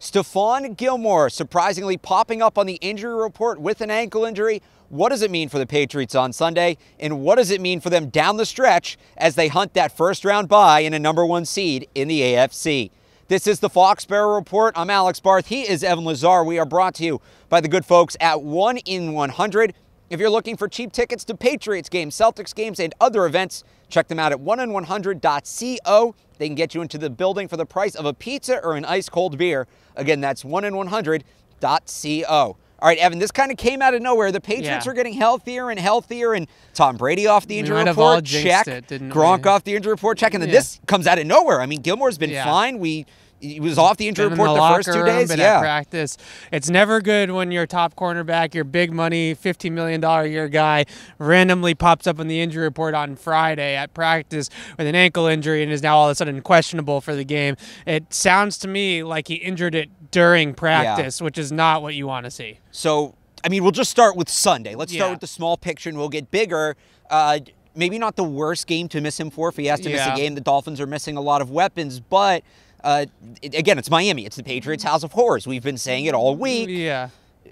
STEPHON Gilmore surprisingly popping up on the injury report with an ankle injury. What does it mean for the Patriots on Sunday? And what does it mean for them down the stretch as they hunt that first-round bye and a #1 seed in the AFC? This is the Fox Sparrow Report. I'm Alex Barth. He is Evan Lazar. We are brought to you by the good folks at 1-in-100. If you're looking for cheap tickets to Patriots games, Celtics games, and other events, check them out at 1in100.co. They can get you into the building for the price of a pizza or an ice-cold beer. Again, that's 1in100.co. All right, Evan, this kind of came out of nowhere. The Patriots are getting healthier and healthier, and Tom Brady off the injury report, check. Gronk off the injury report, check. And then this comes out of nowhere. I mean, Gilmore's been fine. He was off the injury report the first 2 days. At practice. It's never good when your top cornerback, your big money, $15 million a year guy, randomly pops up on the injury report on Friday at practice with an ankle injury and is now all of a sudden questionable for the game. It sounds to me like he injured it during practice, which is not what you want to see. So, I mean, we'll just start with Sunday. Let's start with the small picture and we'll get bigger. Maybe not the worst game to miss him for if he has to miss a game. The Dolphins are missing a lot of weapons, but again, it's Miami. It's the Patriots' House of Horrors. We've been saying it all week. Yeah.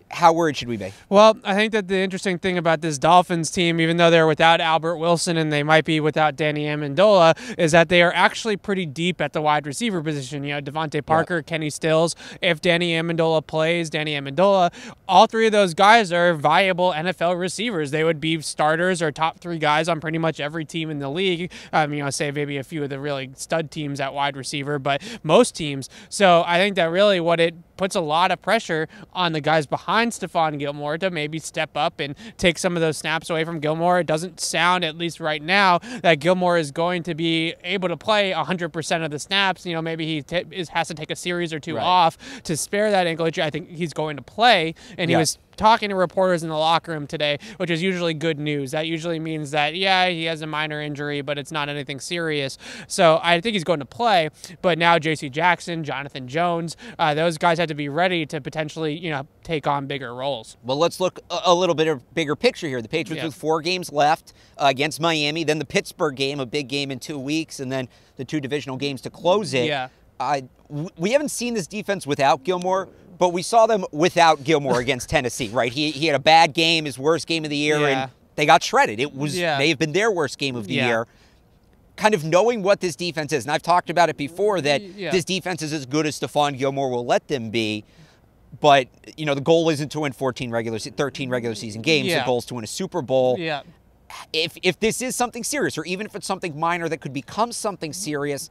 How worried should we be? Well, I think that the interesting thing about this Dolphins team, even though they're without Albert Wilson and they might be without Danny Amendola, is that they are actually pretty deep at the wide receiver position. You know, Devontae Parker, Kenny Stills. If Danny Amendola plays, Danny Amendola, all three of those guys are viable NFL receivers. They would be starters or top three guys on pretty much every team in the league. You know, say maybe a few of the really stud teams at wide receiver, but most teams. So I think that really what it puts a lot of pressure on the guys behind STEPHON Gilmore to maybe step up and take some of those snaps away from Gilmore. It doesn't sound, at least right now, that Gilmore is going to be able to play 100% of the snaps. You know, maybe he has to take a series or two off to spare that ankle injury. I think he's going to play, and he was talking to reporters in the locker room today, which is usually good news. That usually means that, yeah, he has a minor injury, but it's not anything serious. So I think he's going to play. But now J.C. Jackson, Jonathan Jones, those guys have to be ready to potentially, you know, take on bigger roles. Well, let's look a little bit of bigger picture here. The Patriots with 4 games left against Miami, then the Pittsburgh game, a big game in 2 weeks, and then the 2 divisional games to close it. We haven't seen this defense without Gilmore, but we saw them without Gilmore against Tennessee, right? He had a bad game, his worst game of the year, and they got shredded. It was may have been their worst game of the year. Kind of knowing what this defense is, and I've talked about it before, that this defense is as good as STEPHON Gilmore will let them be. But, you know, the goal isn't to win 13 regular season games. The goal is to win a Super Bowl. If this is something serious, or even if it's something minor that could become something serious,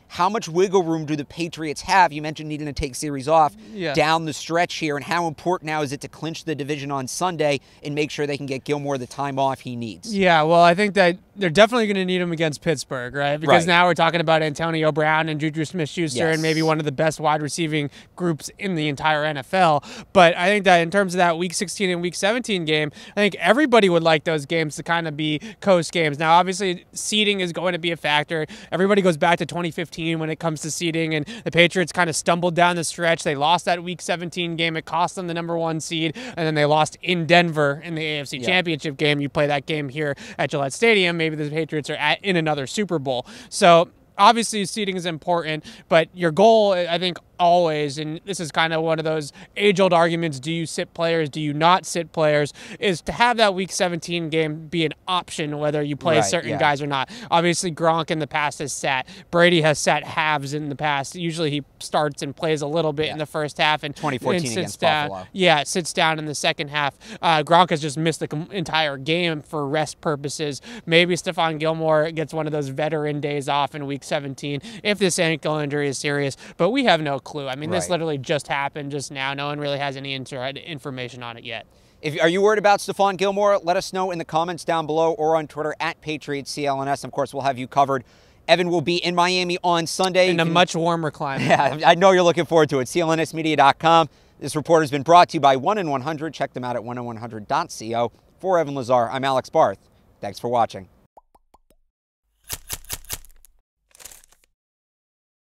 how much wiggle room do the Patriots have? You mentioned needing to take series off down the stretch here, and how important now is it to clinch the division on Sunday and make sure they can get Gilmore the time off he needs? Yeah, well, I think that they're definitely going to need him against Pittsburgh, right? Because now we're talking about Antonio Brown and Juju Smith-Schuster and maybe one of the best wide receiving groups in the entire NFL. But I think that in terms of that Week 16 and Week 17 game, I think everybody would like those games to kind of be coast games. Now, obviously, seeding is going to be a factor. Everybody goes back to 2015 when it comes to seeding, and the Patriots kind of stumbled down the stretch. They lost that Week 17 game. It cost them the #1 seed, and then they lost in Denver in the AFC Championship game. You play that game here at Gillette Stadium, maybe the Patriots are in another Super Bowl. So obviously seeding is important, but your goal, I think, always, and this is kind of one of those age-old arguments, do you sit players, do you not sit players, is to have that Week 17 game be an option whether you play certain guys or not. Obviously, Gronk in the past has sat. Brady has sat halves in the past. Usually he starts and plays a little bit in the first half and 2014 and against Buffalo. Sits down in the second half. Gronk has just missed the entire game for rest purposes. Maybe STEPHON Gilmore gets one of those veteran days off in Week 17 if this ankle injury is serious, but we have no clue. I mean, this literally just happened just now. No one really has any information on it yet. Are you worried about STEPHON Gilmore? Let us know in the comments down below or on Twitter at Patriots CLNS. Of course, we'll have you covered. Evan will be in Miami on Sunday. In a much warmer climate. Yeah, I know you're looking forward to it. CLNSmedia.com. This report has been brought to you by 1-in-100. Check them out at 1in100.co. For Evan Lazar, I'm Alex Barth. Thanks for watching.